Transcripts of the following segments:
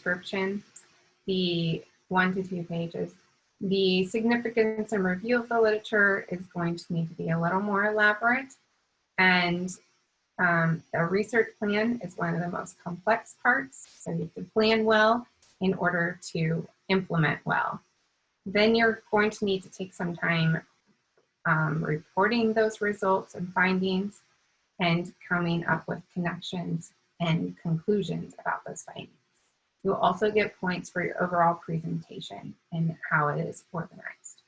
description, the 1 to 2 pages. The significance and review of the literature is going to need to be a little more elaborate. And the research plan is one of the most complex parts. So you have to plan well in order to implement well. Then you're going to need to take some time reporting those results and findings and coming up with connections and conclusions about those findings. You'll also get points for your overall presentation and how it is organized.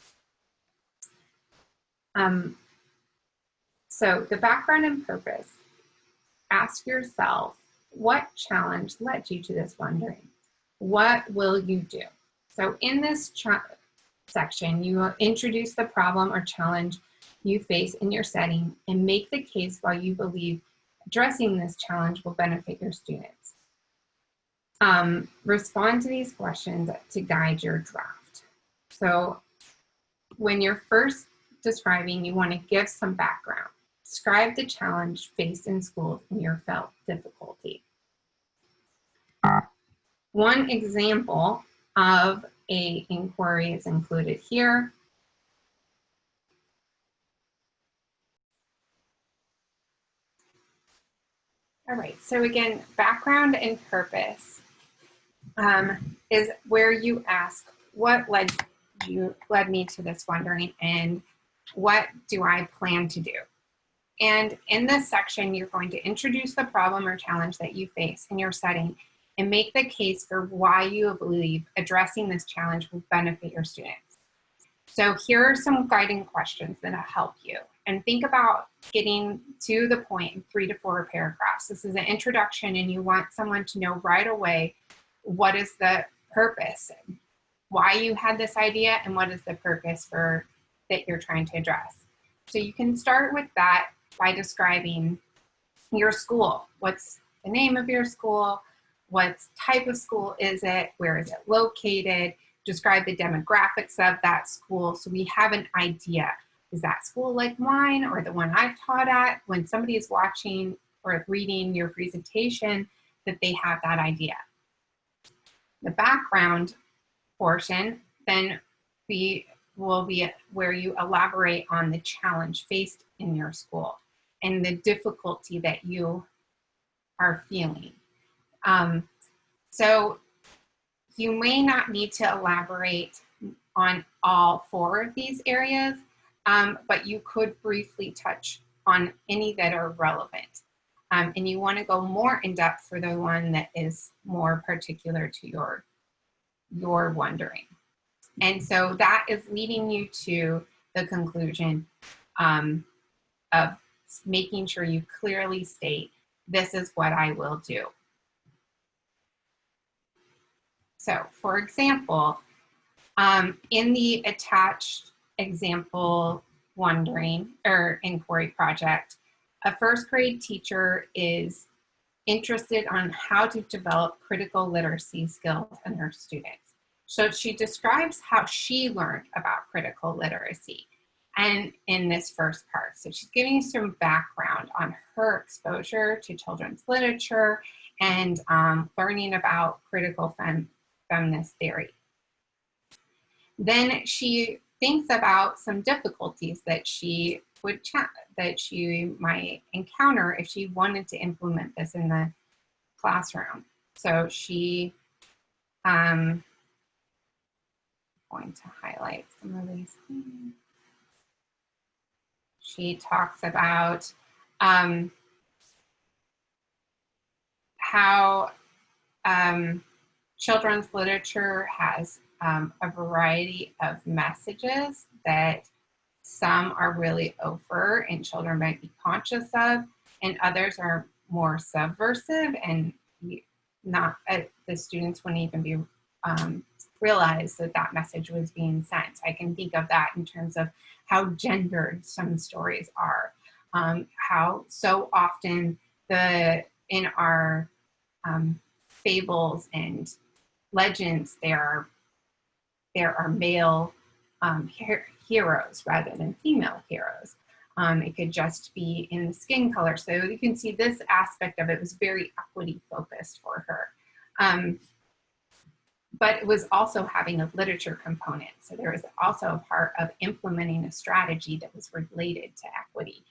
So the background and purpose. Ask yourself, what challenge led you to this wondering? What will you do? So in this section, you will introduce the problem or challenge you face in your setting and make the case why you believe addressing this challenge will benefit your students. Respond to these questions to guide your draft. So when you're first describing, you want to give some background. Describe the challenge faced in schools and your felt difficulty. One example of an inquiry is included here. All right, so again, background and purpose is where you ask, what led me to this wondering, and what do I plan to do? And in this section, you're going to introduce the problem or challenge that you face in your setting and make the case for why you believe addressing this challenge will benefit your students. So here are some guiding questions that'll help you. And think about getting to the point in 3 to 4 paragraphs. This is an introduction, and you want someone to know right away what is the purpose, why you had this idea, and what is the purpose that you're trying to address. So you can start with that by describing your school. What's the name of your school? What type of school is it? Where is it located? Describe the demographics of that school so we have an idea. Is that school like mine or the one I've taught at? When somebody is watching or reading your presentation, that they have that idea. The background portion then will be where you elaborate on the challenge faced in your school and the difficulty that you are feeling. So you may not need to elaborate on all 4 of these areas, but you could briefly touch on any that are relevant. And you want to go more in depth for the one that is more particular to your wondering. And so that is leading you to the conclusion of making sure you clearly state, this is what I will do. So for example, in the attached example wondering or inquiry project, a 1st grade teacher is interested on how to develop critical literacy skills in her students. So she describes how she learned about critical literacy and in this first part. So she's giving you some background on her exposure to children's literature and learning about critical feminist theory. Then she thinks about some difficulties that she might encounter if she wanted to implement this in the classroom. So she going to highlight some of these things. She talks about how children's literature has a variety of messages that some are really overt and children might be conscious of, and others are more subversive and not the students wouldn't even be realize that that message was being sent. I can think of that in terms of how gendered some stories are, how so often in our fables and legends there are male heroes rather than female heroes. It could just be in the skin color. So you can see this aspect of it was very equity focused for her. but it was also having a literature component. So there was also a part of implementing a strategy that was related to equity.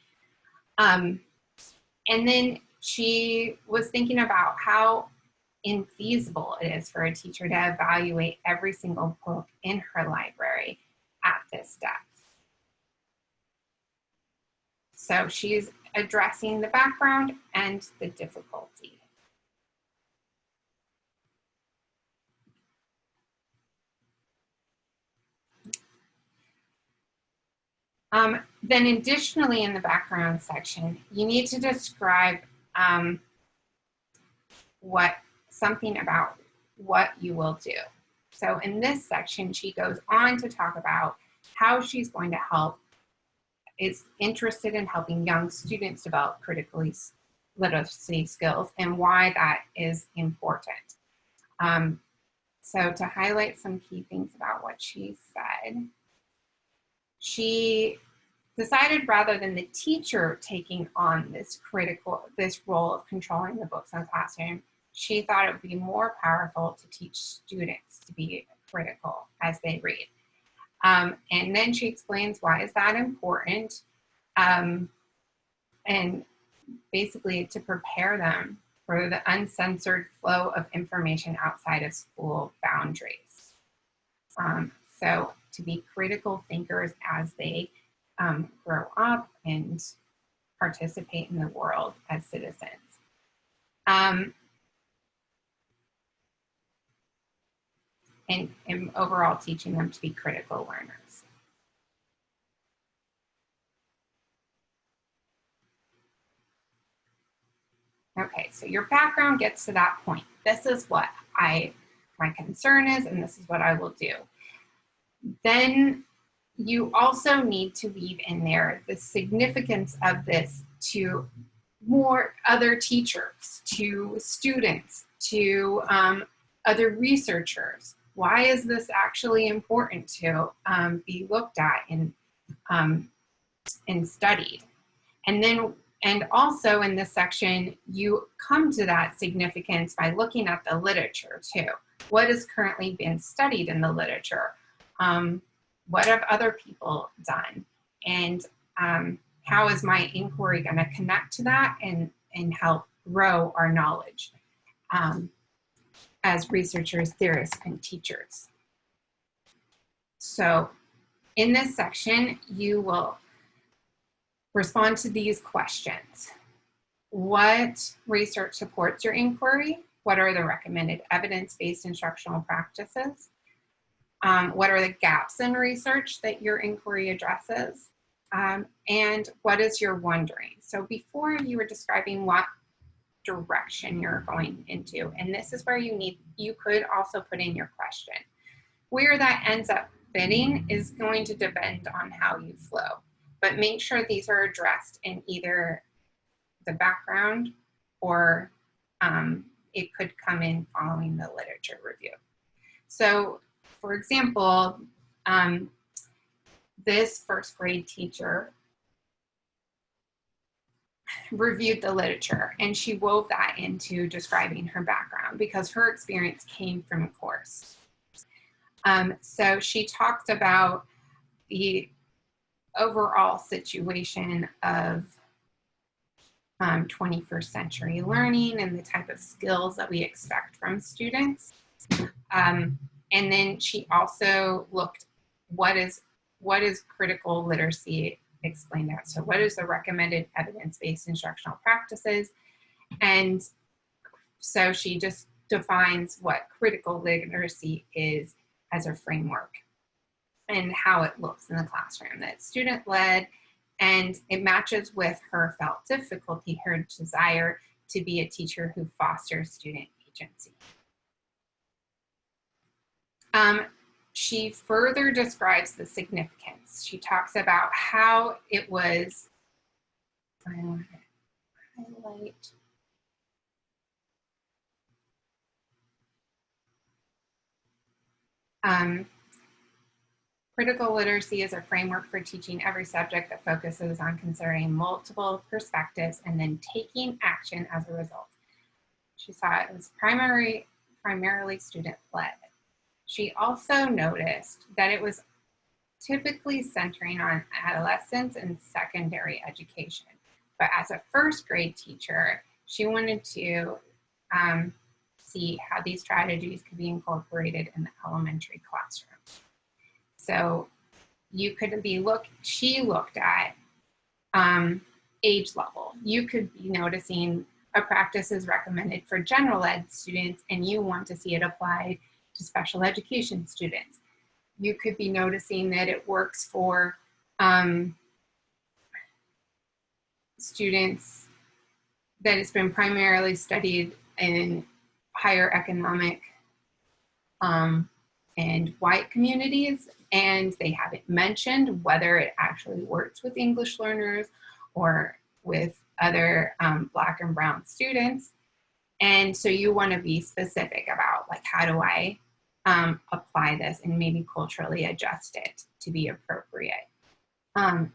And then she was thinking about how infeasible it is for a teacher to evaluate every single book in her library at this depth. So she's addressing the background and the difficulty. Then additionally in the background section, you need to describe something about what you will do. So in this section, she goes on to talk about how she's going to help, is interested in helping young students develop critical literacy skills and why that is important. So to highlight some key things about what she said, she decided rather than the teacher taking on this role of controlling the books in the classroom, she thought it would be more powerful to teach students to be critical as they read. And then she explains why is that important, and basically to prepare them for the uncensored flow of information outside of school boundaries. So to be critical thinkers as they grow up and participate in the world as citizens. And overall teaching them to be critical learners. Okay, so your background gets to that point. This is what my concern is, and this is what I will do. Then you also need to weave in there the significance of this to more other teachers, to students, to other researchers. Why is this actually important to be looked at and studied? And also in this section, you come to that significance by looking at the literature too. What has currently been studied in the literature? What have other people done? And how is my inquiry going to connect to that and help grow our knowledge as researchers, theorists, and teachers? So in this section, you will respond to these questions. What research supports your inquiry? What are the recommended evidence-based instructional practices? What are the gaps in research that your inquiry addresses? And what is your wondering? So before you were describing what direction you're going into, and this is where you could also put in your question. Where that ends up fitting is going to depend on how you flow, but make sure these are addressed in either the background or it could come in following the literature review. So for example, this first grade teacher reviewed the literature and she wove that into describing her background because her experience came from a course. So she talked about the overall situation of 21st century learning and the type of skills that we expect from students. And then she also looked, what is critical literacy explained out? So what is the recommended evidence-based instructional practices? And so she just defines what critical literacy is as a framework and how it looks in the classroom. That's student-led, and it matches with her felt difficulty, her desire to be a teacher who fosters student agency. She further describes the significance. She talks about how it was, I want to highlight, critical literacy is a framework for teaching every subject that focuses on considering multiple perspectives and then taking action as a result. She saw it was primarily student-led. she also noticed that it was typically centering on adolescents and secondary education. But as a first grade teacher, she wanted to see how these strategies could be incorporated in the elementary classroom. So you could be she looked at age level. You could be noticing a practice is recommended for general ed students and you want to see it applied to special education students. You could be noticing that it works for students that it's been primarily studied in higher economic and white communities, and they haven't mentioned whether it actually works with English learners or with other Black and brown students. And so you want to be specific about, like, how do I apply this and maybe culturally adjust it to be appropriate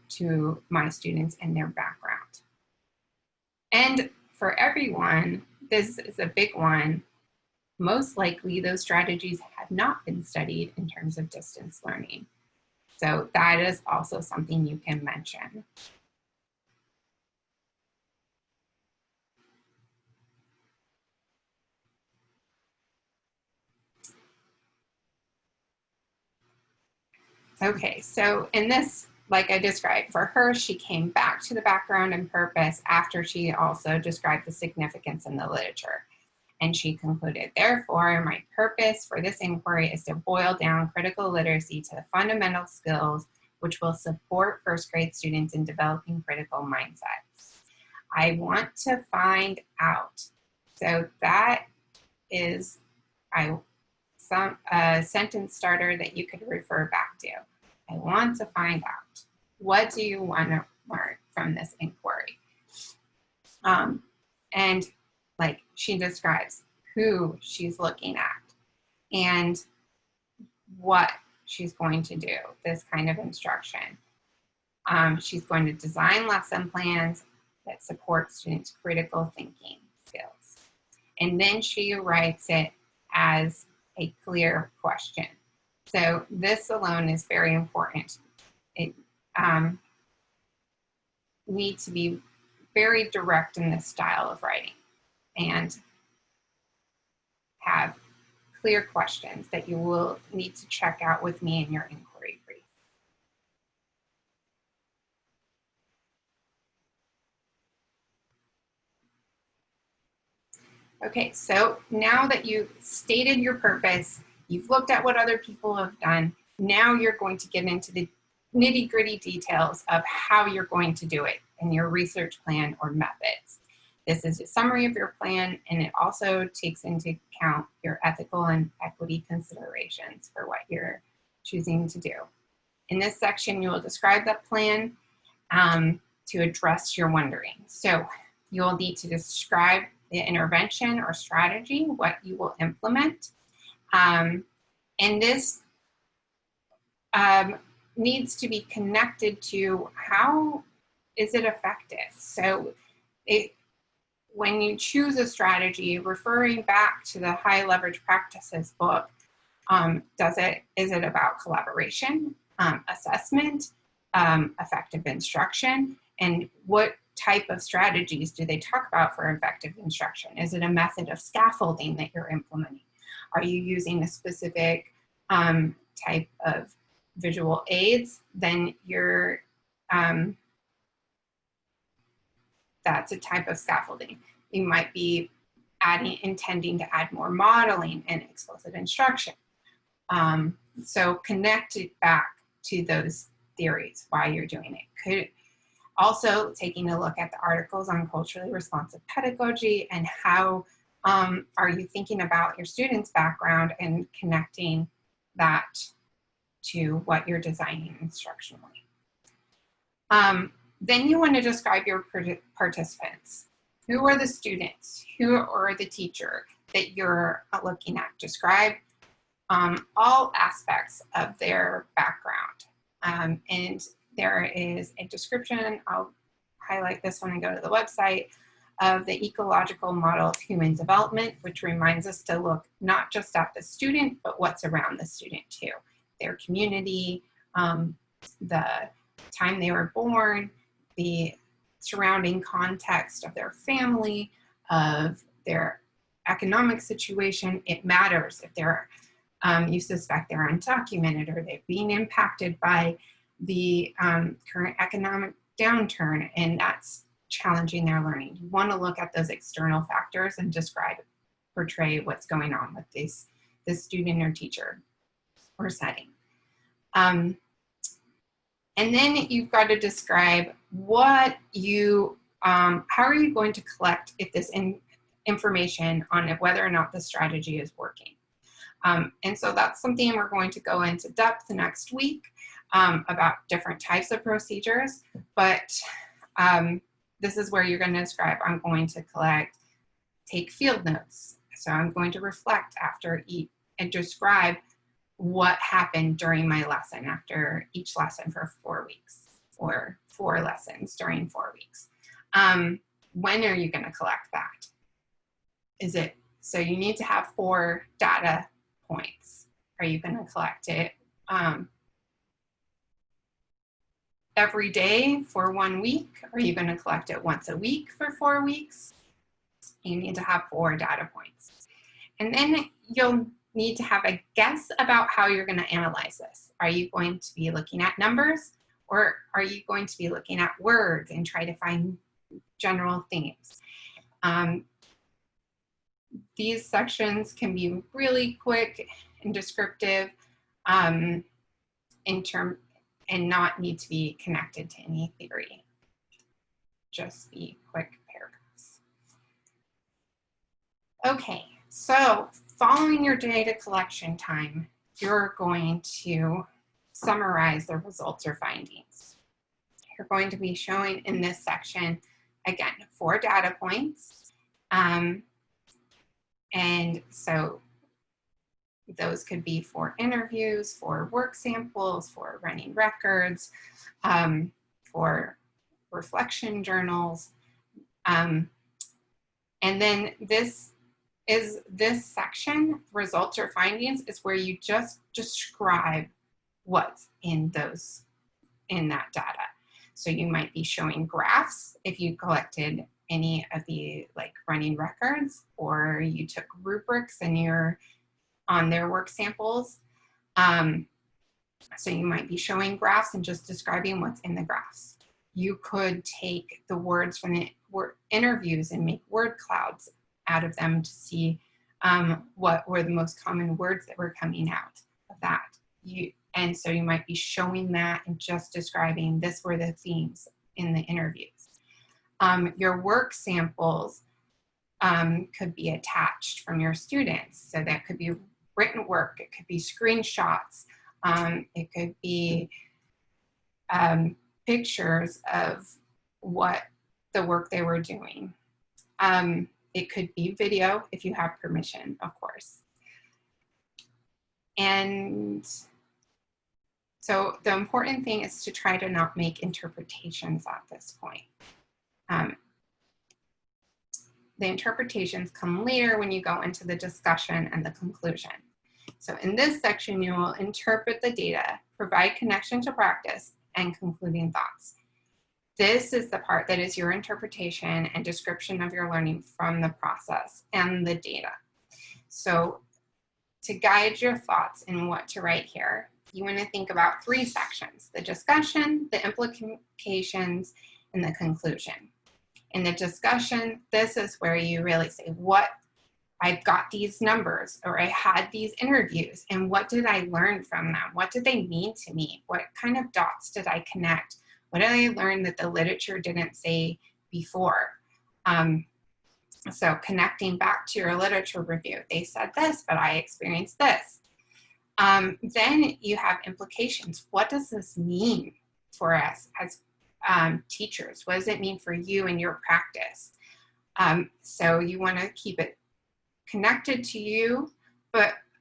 to my students and their background. And for everyone, this is a big one. Most likely those strategies have not been studied in terms of distance learning. So that is also something you can mention. Okay, so in this, like I described, for her, she came back to the background and purpose after she also described the significance in the literature. And she concluded, therefore, my purpose for this inquiry is to boil down critical literacy to the fundamental skills which will support first grade students in developing critical mindsets. I want to find out. So that is a sentence starter that you could refer back to. I want to find out. What do you want to learn from this inquiry? And like she describes who she's looking at and what she's going to do, this kind of instruction. She's going to design lesson plans that support students' critical thinking skills. And then she writes it as a clear question. So this alone is very important. It needs to be very direct in this style of writing and have clear questions that you will need to check out with me in your inquiry brief. Okay, so now that you've stated your purpose, you've looked at what other people have done, now you're going to get into the nitty-gritty details of how you're going to do it in your research plan or methods. This is a summary of your plan, and it also takes into account your ethical and equity considerations for what you're choosing to do. In this section, you will describe that plan to address your wondering. So you will need to describe the intervention or strategy, what you will implement. And this needs to be connected to how is it effective. So when you choose a strategy, referring back to the High Leverage Practices book, is it about collaboration, assessment, effective instruction, and what type of strategies do they talk about for effective instruction? Is it a method of scaffolding that you're implementing? Are you using a specific type of visual aids? Then you're that's a type of scaffolding. You might be intending to add more modeling and explicit instruction. So connect it back to those theories while you're doing it. Also taking a look at the articles on culturally responsive pedagogy and how are you thinking about your students' background and connecting that to what you're designing instructionally. Then you want to describe your participants. Who are the students? Who are the teacher that you're looking at? Describe all aspects of their background. And there is a description, I'll highlight this one and go to the website, of the ecological model of human development, which reminds us to look not just at the student, but what's around the student too. Their community, the time they were born, the surrounding context of their family, of their economic situation. It matters if they're, you suspect they're undocumented or they're being impacted by the current economic downturn, and that's challenging their learning. You want to look at those external factors and portray what's going on with this student or teacher or setting. And then you've got to describe what you, how are you going to collect if this information on whether or not the strategy is working. And so that's something we're going to go into depth next week about different types of procedures, but this is where you're going to describe, I'm going to take field notes. So I'm going to reflect after each and describe what happened during my lesson after each lesson for 4 weeks, or 4 lessons during 4 weeks. When are you going to collect that? So you need to have 4 data points. Are you going to collect it every day for 1 week? Are you going to collect it once a week for 4 weeks? You need to have 4 data points. And then you'll need to have a guess about how you're going to analyze this. Are you going to be looking at numbers, or are you going to be looking at words and try to find general themes? These sections can be really quick and descriptive and not need to be connected to any theory. Just be quick paragraphs. Okay, so following your data collection time, you're going to summarize the results or findings. You're going to be showing in this section, again, 4 data points. And so those could be for interviews, for work samples, for running records, for reflection journals. And then this section, results or findings, is where you just describe what's in that data. So you might be showing graphs if you collected any of the running records, or you took rubrics and you're on their work samples. So you might be showing graphs and just describing what's in the graphs. You could take the words from the interviews and make word clouds out of them to see what were the most common words that were coming out of that. And so you might be showing that and just describing this were the themes in the interviews. Your work samples could be attached from your students. So that could be written work, it could be screenshots, it could be pictures of what the work they were doing. It could be video if you have permission, of course. And so the important thing is to try to not make interpretations at this point. The interpretations come later when you go into the discussion and the conclusion. So in this section, you will interpret the data, provide connection to practice, and concluding thoughts. This is the part that is your interpretation and description of your learning from the process and the data. So to guide your thoughts in what to write here, you want to think about 3 sections: the discussion, the implications, and the conclusion. In the discussion, this is where you really say, I've got these numbers, or I had these interviews, and what did I learn from them? What did they mean to me? What kind of dots did I connect? What did I learn that the literature didn't say before? So connecting back to your literature review, they said this, but I experienced this. Then you have implications. What does this mean for us as teachers? What does it mean for you and your practice? So you want to keep it connected to you,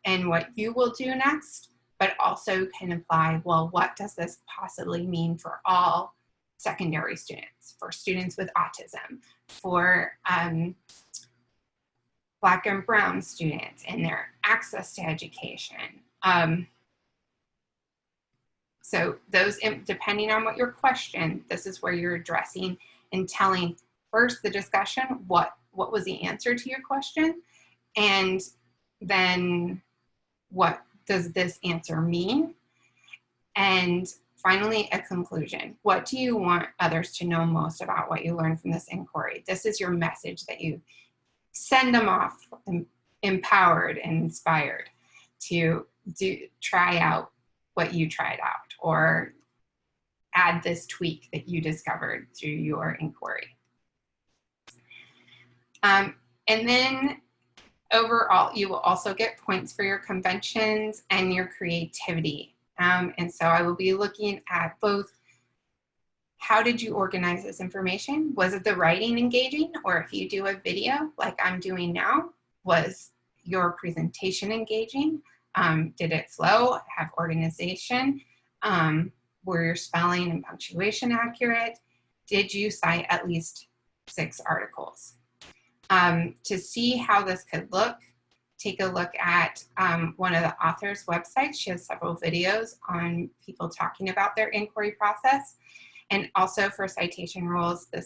and what you will do next, but also can apply, well, what does this possibly mean for all secondary students, for students with autism, for Black and Brown students and their access to education. So those, depending on what your question, this is where you're addressing and telling first the discussion, what was the answer to your question, and then what does this answer mean? And finally, a conclusion. What do you want others to know most about what you learned from this inquiry? This is your message that you send them off empowered and inspired to try out what you tried out, or add this tweak that you discovered through your inquiry. And then overall, you will also get points for your conventions and your creativity. And so I will be looking at both, how did you organize this information? Was it the writing engaging? Or if you do a video like I'm doing now, was your presentation engaging? Did it flow, have organization? Were your spelling and punctuation accurate? Did you cite at least 6 articles? To see how this could look, take a look at one of the author's websites. She has several videos on people talking about their inquiry process. And also for citation rules, this